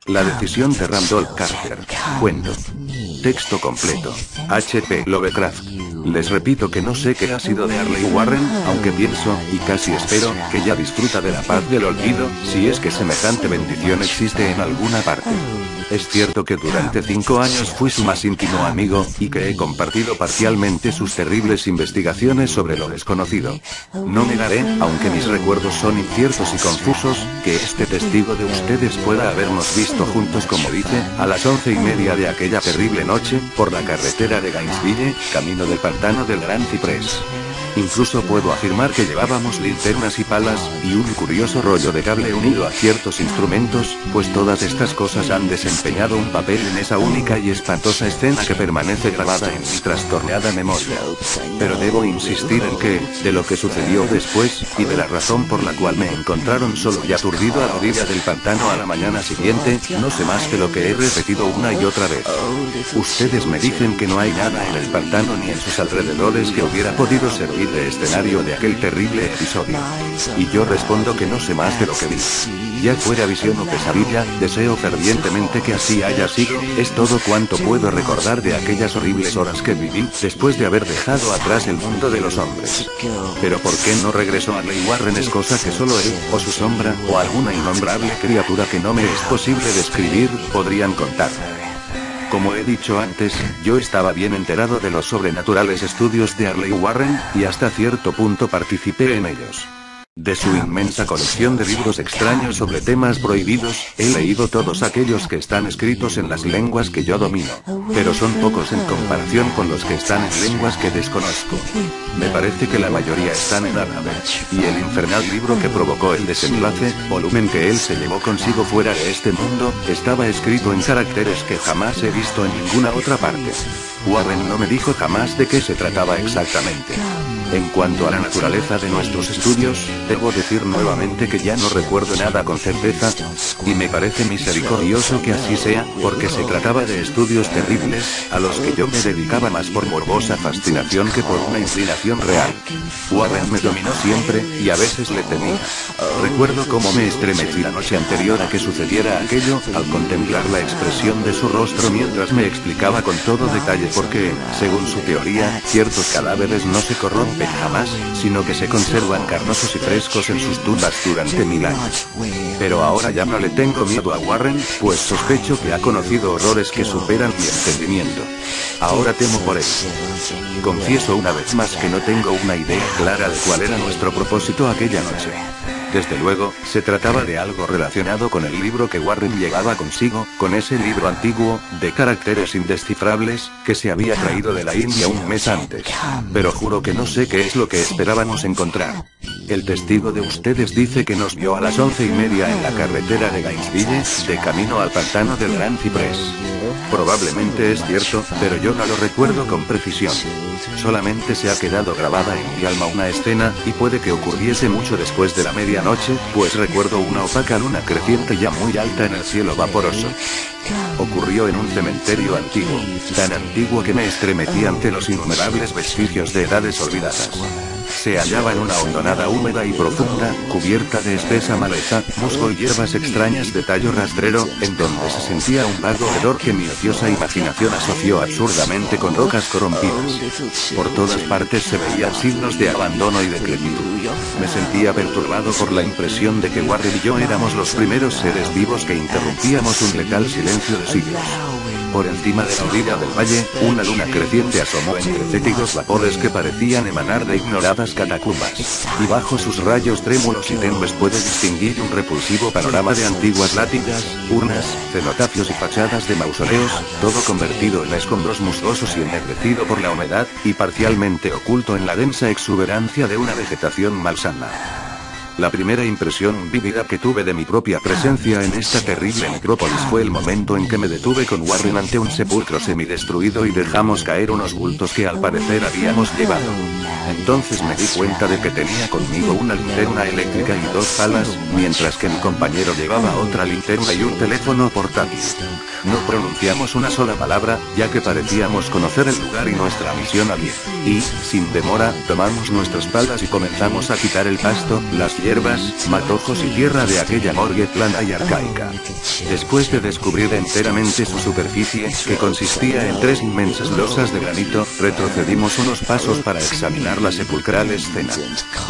La decisión de Randolph Carter. Cuento. Texto completo. H.P. Lovecraft. Les repito que no sé qué ha sido de Arley Warren, aunque pienso, y casi espero, que ya disfruta de la paz del olvido, si es que semejante bendición existe en alguna parte. Es cierto que durante 5 años fui su más íntimo amigo, y que he compartido parcialmente sus terribles investigaciones sobre lo desconocido. No negaré, aunque mis recuerdos son inciertos y confusos, que este testigo de ustedes pueda habernos visto juntos, como dice, a las 11:30 de aquella terrible noche, por la carretera de Gainesville, camino del pantano del Gran Ciprés. Incluso puedo afirmar que llevábamos linternas y palas, y un curioso rollo de cable unido a ciertos instrumentos, pues todas estas cosas han desempeñado un papel en esa única y espantosa escena que permanece grabada en mi trastornada memoria. Pero debo insistir en que, de lo que sucedió después, y de la razón por la cual me encontraron solo y aturdido a la orilla del pantano a la mañana siguiente, no sé más que lo que he repetido una y otra vez. Ustedes me dicen que no hay nada en el pantano ni en sus alrededores que hubiera podido servir de escenario de aquel terrible episodio. Y yo respondo que no sé más de lo que vi. Ya fuera visión o pesadilla, deseo fervientemente que así haya sido, es todo cuanto puedo recordar de aquellas horribles horas que viví, después de haber dejado atrás el mundo de los hombres. Pero ¿por qué no regresó Arley Warren? Es cosa que solo él, o su sombra, o alguna innombrable criatura que no me es posible describir, podrían contar. Como he dicho antes, yo estaba bien enterado de los sobrenaturales estudios de Arley Warren, y hasta cierto punto participé en ellos. De su inmensa colección de libros extraños sobre temas prohibidos, he leído todos aquellos que están escritos en las lenguas que yo domino. Pero son pocos en comparación con los que están en lenguas que desconozco. Me parece que la mayoría están en árabe. Y el infernal libro que provocó el desenlace, volumen que él se llevó consigo fuera de este mundo, estaba escrito en caracteres que jamás he visto en ninguna otra parte. Warren no me dijo jamás de qué se trataba exactamente. En cuanto a la naturaleza de nuestros estudios, debo decir nuevamente que ya no recuerdo nada con certeza, y me parece misericordioso que así sea, porque se trataba de estudios terribles, a los que yo me dedicaba más por morbosa fascinación que por una inclinación real. Warren me dominó siempre, y a veces le temía. Recuerdo cómo me estremecí la noche anterior a que sucediera aquello, al contemplar la expresión de su rostro mientras me explicaba con todo detalle por qué, según su teoría, ciertos cadáveres no se corrompen jamás, sino que se conservan carnosos y frescos en sus tumbas durante 1000 años. Pero ahora ya no le tengo miedo a Warren, pues sospecho que ha conocido horrores que superan mi entendimiento. Ahora temo por él. Confieso una vez más que no tengo una idea clara de cuál era nuestro propósito aquella noche. Desde luego, se trataba de algo relacionado con el libro que Warren llevaba consigo, con ese libro antiguo, de caracteres indescifrables, que se había traído de la India un mes antes. Pero juro que no sé qué es lo que esperábamos encontrar. El testigo de ustedes dice que nos vio a las 11:30 en la carretera de Gainesville, de camino al pantano del Gran Ciprés. Probablemente es cierto, pero yo no lo recuerdo con precisión. Solamente se ha quedado grabada en mi alma una escena, y puede que ocurriese mucho después de la medianoche, pues recuerdo una opaca luna creciente ya muy alta en el cielo vaporoso. Ocurrió en un cementerio antiguo, tan antiguo que me estremecí ante los innumerables vestigios de edades olvidadas. Se hallaba en una hondonada húmeda y profunda, cubierta de espesa maleza, musgo y hierbas extrañas de tallo rastrero, en donde se sentía un vago hedor que mi ociosa imaginación asoció absurdamente con rocas corrompidas. Por todas partes se veían signos de abandono y decrepitud. Me sentía perturbado por la impresión de que Warren y yo éramos los primeros seres vivos que interrumpíamos un letal silencio de siglos. Por encima de la orilla del valle, una luna creciente asomó entre fétidos vapores que parecían emanar de ignoradas catacumbas. Y bajo sus rayos trémulos y tenues puede distinguir un repulsivo panorama de antiguas lápidas, urnas, cenotafios y fachadas de mausoleos, todo convertido en escombros musgosos y ennegrecido por la humedad, y parcialmente oculto en la densa exuberancia de una vegetación malsana. La primera impresión vívida que tuve de mi propia presencia en esta terrible necrópolis fue el momento en que me detuve con Warren ante un sepulcro semidestruido y dejamos caer unos bultos que al parecer habíamos llevado. Entonces me di cuenta de que tenía conmigo una linterna eléctrica y 2 palas, mientras que mi compañero llevaba otra linterna y un teléfono portátil. No pronunciamos una sola palabra, ya que parecíamos conocer el lugar y nuestra misión a bien. Y, sin demora, tomamos nuestras palas y comenzamos a quitar el pasto, las hierbas, matojos y tierra de aquella morgue plana y arcaica. Después de descubrir enteramente su superficie, que consistía en 3 inmensas losas de granito, retrocedimos unos pasos para examinar la sepulcral escena.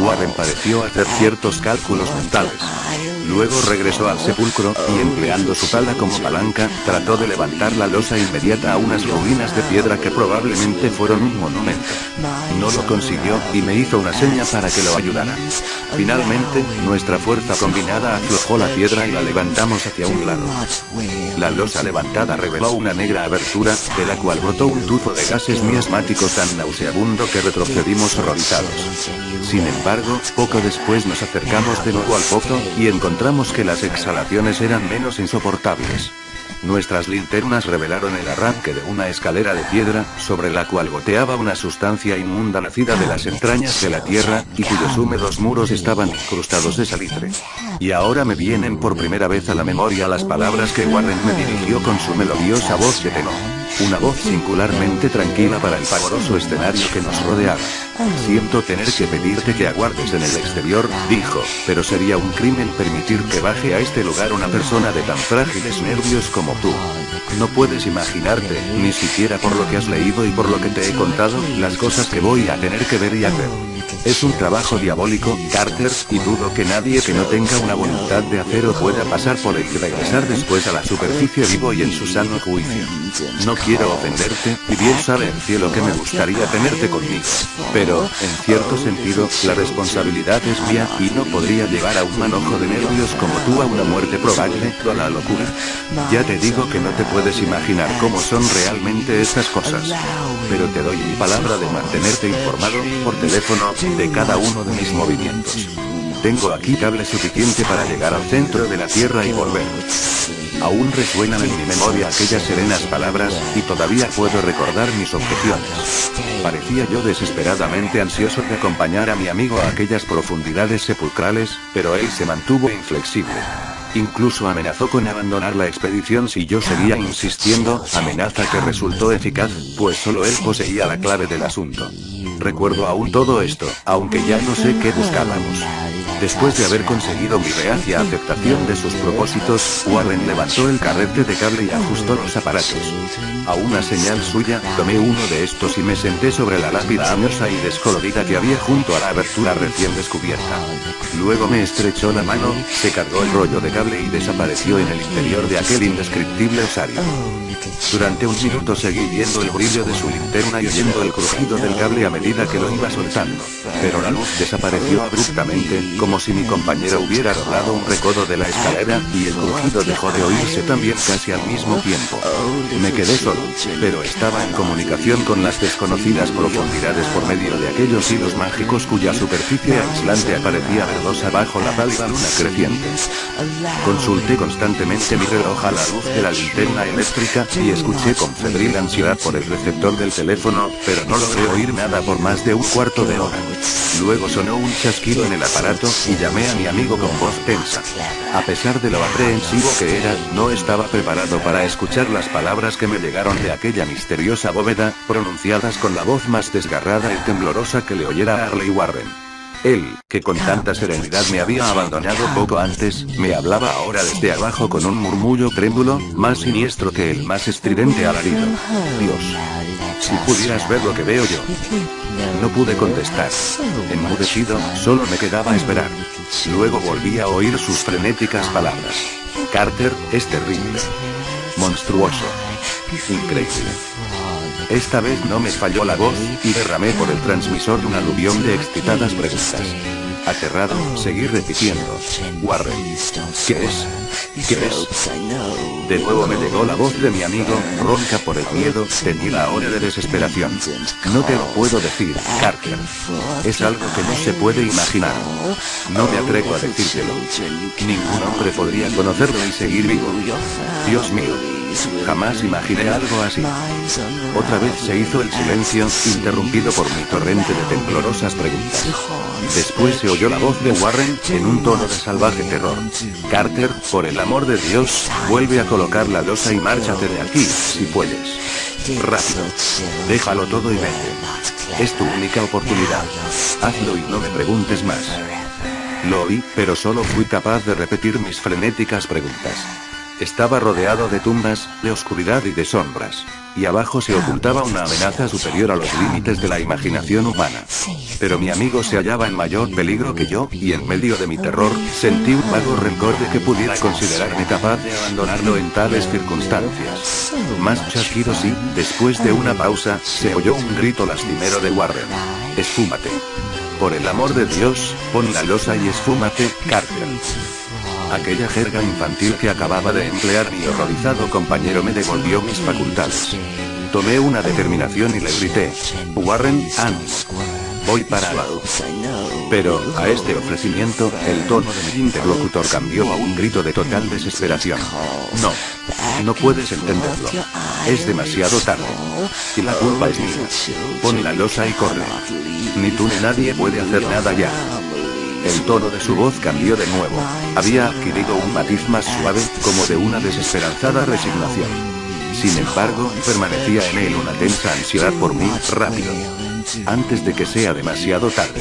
Warren pareció hacer ciertos cálculos mentales. Luego regresó al sepulcro, y empleando su pala como palanca, trató de levantar la losa inmediata a unas ruinas de piedra que probablemente fueron un monumento. No lo consiguió, y me hizo una seña para que lo ayudara. Finalmente, nuestra fuerza combinada aflojó la piedra y la levantamos hacia un lado. La losa levantada reveló una negra abertura, de la cual brotó un tufo de gases miasmáticos tan nauseabundo que retrocedimos horrorizados. Sin embargo, poco después nos acercamos de nuevo al pozo, y encontramos que las exhalaciones eran menos insoportables. Nuestras linternas revelaron el arranque de una escalera de piedra, sobre la cual goteaba una sustancia inmunda nacida de las entrañas de la tierra, y cuyos húmedos muros estaban incrustados de salitre. Y ahora me vienen por primera vez a la memoria las palabras que Warren me dirigió con su melodiosa voz de tenor. Una voz singularmente tranquila para el pavoroso escenario que nos rodeaba. Siento tener que pedirte que aguardes en el exterior, dijo, pero sería un crimen permitir que baje a este lugar una persona de tan frágiles nervios como tú. No puedes imaginarte, ni siquiera por lo que has leído y por lo que te he contado, las cosas que voy a tener que ver y hacer. Es un trabajo diabólico, Carter, y dudo que nadie que no tenga una voluntad de acero pueda pasar por él y regresar después a la superficie vivo y en su sano juicio. No quiero ofenderte, y bien sabe el cielo que me gustaría tenerte conmigo. Pero, en cierto sentido, la responsabilidad es mía, y no podría llevar a un manojo de nervios como tú a una muerte probable, o a la locura. Ya te digo que no te puedes imaginar cómo son realmente estas cosas. Pero te doy mi palabra de mantenerte informado, por teléfono, de cada uno de mis movimientos. Tengo aquí cable suficiente para llegar al centro de la Tierra y volver. Aún resuenan en mi memoria aquellas serenas palabras, y todavía puedo recordar mis objeciones. Parecía yo desesperadamente ansioso de acompañar a mi amigo a aquellas profundidades sepulcrales, pero él se mantuvo inflexible. Incluso amenazó con abandonar la expedición si yo seguía insistiendo, amenaza que resultó eficaz, pues solo él poseía la clave del asunto. Recuerdo aún todo esto, aunque ya no sé qué buscábamos. Después de haber conseguido mi reacia aceptación de sus propósitos, Warren levantó el carrete de cable y ajustó los aparatos. A una señal suya, tomé uno de estos y me senté sobre la lápida añosa y descolorida que había junto a la abertura recién descubierta. Luego me estrechó la mano, se cargó el rollo de cable y desapareció en el interior de aquel indescriptible osario. Durante un minuto seguí viendo el brillo de su linterna y oyendo el crujido del cable a medida que lo iba soltando. Pero la luz desapareció abruptamente, como si mi compañero hubiera rodado un recodo de la escalera, y el crujido dejó de oírse también casi al mismo tiempo. Me quedé solo, pero estaba en comunicación con las desconocidas profundidades por medio de aquellos hilos mágicos cuya superficie aislante aparecía verdosa bajo la pálida luna creciente. Consulté constantemente mi reloj a la luz de la linterna eléctrica, y escuché con febril ansiedad por el receptor del teléfono, pero no logré oír nada por más de un cuarto de hora. Luego sonó un chasquido en el aparato, y llamé a mi amigo con voz tensa. A pesar de lo aprehensivo que era, no estaba preparado para escuchar las palabras que me llegaron de aquella misteriosa bóveda, pronunciadas con la voz más desgarrada y temblorosa que le oyera a Arley Warren. Él, que con tanta serenidad me había abandonado poco antes, me hablaba ahora desde abajo con un murmullo trémulo, más siniestro que el más estridente alarido. Dios. Si pudieras ver lo que veo yo. No pude contestar. Enmudecido, solo me quedaba esperar. Luego volví a oír sus frenéticas palabras. Carter, es terrible. Monstruoso. Increíble. Esta vez no me falló la voz, y derramé por el transmisor un aluvión de excitadas preguntas. Aterrado, seguí repitiendo. Warren. ¿Qué es? ¿Qué es? De nuevo me llegó la voz de mi amigo, ronca por el miedo, teñida ahora de desesperación. No te lo puedo decir, Carter. Es algo que no se puede imaginar. No me atrevo a decírtelo. Ningún hombre podría conocerlo y seguir vivo. Dios mío. Jamás imaginé algo así. Otra vez se hizo el silencio, interrumpido por mi torrente de temblorosas preguntas. Después se oyó la voz de Warren, en un tono de salvaje terror. Carter, por el amor de Dios, vuelve a colocar la losa y márchate de aquí, si puedes. Rápido. Déjalo todo y vete. Es tu única oportunidad. Hazlo y no me preguntes más. Lo oí, pero solo fui capaz de repetir mis frenéticas preguntas. Estaba rodeado de tumbas, de oscuridad y de sombras. Y abajo se ocultaba una amenaza superior a los límites de la imaginación humana. Pero mi amigo se hallaba en mayor peligro que yo, y en medio de mi terror, sentí un vago rencor de que pudiera considerarme capaz de abandonarlo en tales circunstancias. Más chasquidos y, después de una pausa, se oyó un grito lastimero de Warren. «Esfúmate. Por el amor de Dios, pon la losa y esfúmate, Carter». Aquella jerga infantil que acababa de emplear mi horrorizado compañero me devolvió mis facultades. Tomé una determinación y le grité: «Warren, ánimo. Voy para abajo». Pero, a este ofrecimiento, el tono de mi interlocutor cambió a un grito de total desesperación. «No. No puedes entenderlo. Es demasiado tarde. Y la culpa es mía. Pon la losa y corre. Ni tú ni nadie puede hacer nada ya». El tono de su voz cambió de nuevo. Había adquirido un matiz más suave, como de una desesperanzada resignación. Sin embargo, permanecía en él una tensa ansiedad por mí, rápido. Antes de que sea demasiado tarde.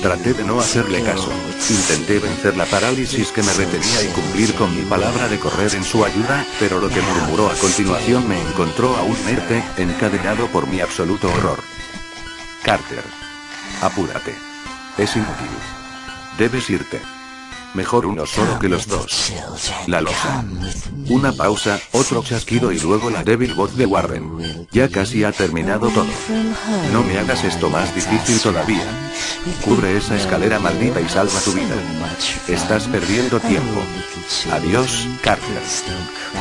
Traté de no hacerle caso. Intenté vencer la parálisis que me retenía y cumplir con mi palabra de correr en su ayuda, pero lo que murmuró a continuación me encontró aún inerte, encadenado por mi absoluto horror. «Carter. Apúrate. Es inútil. Debes irte. Mejor uno solo que los dos. La losa». Una pausa, otro chasquido y luego la débil voz de Warren. «Ya casi ha terminado todo. No me hagas esto más difícil todavía. Cubre esa escalera maldita y salva tu vida. Estás perdiendo tiempo. Adiós, Carter.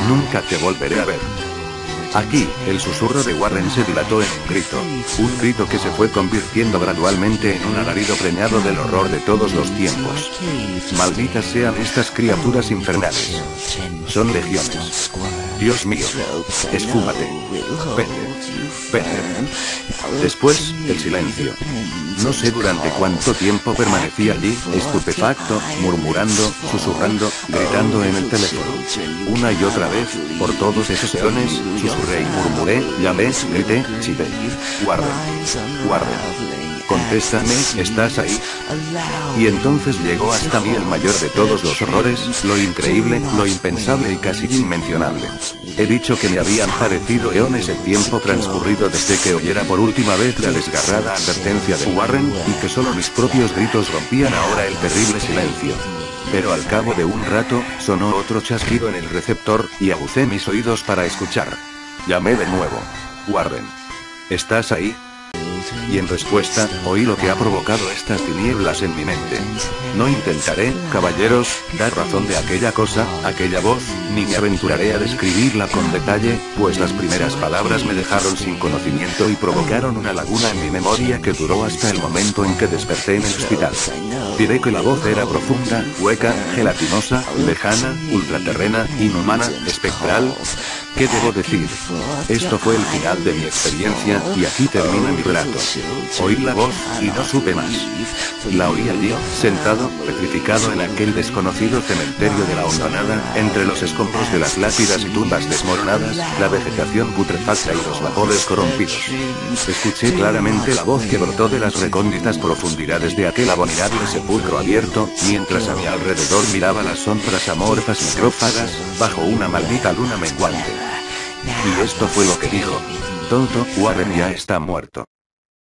Nunca te volveré a ver». Aquí, el susurro de Warren se dilató en un grito que se fue convirtiendo gradualmente en un alarido preñado del horror de todos los tiempos. «Malditas sean estas criaturas infernales. Son legiones. Dios mío. Esfúmate. Vete. Vete». Después, el silencio. No sé durante cuánto tiempo permanecí allí, estupefacto, murmurando, susurrando, gritando en el teléfono. Una y otra vez, por todos esos eones, susurré y murmuré, llamé, grité, chillé. «Warren. Warren. Contéstame, ¿estás ahí?». Y entonces llegó hasta mí el mayor de todos los horrores, lo increíble, lo impensable y casi inmencionable. He dicho que me habían parecido eones el tiempo transcurrido desde que oyera por última vez la desgarrada advertencia de Warren, y que solo mis propios gritos rompían ahora el terrible silencio. Pero al cabo de un rato, sonó otro chasquido en el receptor, y agucé mis oídos para escuchar. Llamé de nuevo. «Warren. ¿Estás ahí?». Y en respuesta, oí lo que ha provocado estas tinieblas en mi mente. No intentaré, caballeros, dar razón de aquella cosa, aquella voz, ni me aventuraré a describirla con detalle, pues las primeras palabras me dejaron sin conocimiento y provocaron una laguna en mi memoria que duró hasta el momento en que desperté en el hospital. Diré que la voz era profunda, hueca, gelatinosa, lejana, ultraterrena, inhumana, espectral. ¿Qué debo decir? Esto fue el final de mi experiencia, y aquí termina mi relato. Oí la voz, y no supe más. La oí allí, sentado, petrificado en aquel desconocido cementerio de la hondonada, entre los escombros de las lápidas y tumbas desmoronadas, la vegetación putrefacta y los vapores corrompidos. Escuché claramente la voz que brotó de las recónditas profundidades de aquel abominable sepulcro abierto, mientras a mi alrededor miraba las sombras amorfas necrófagas, bajo una maldita luna menguante. Y esto fue lo que dijo: «Tonto, Warren ya está muerto».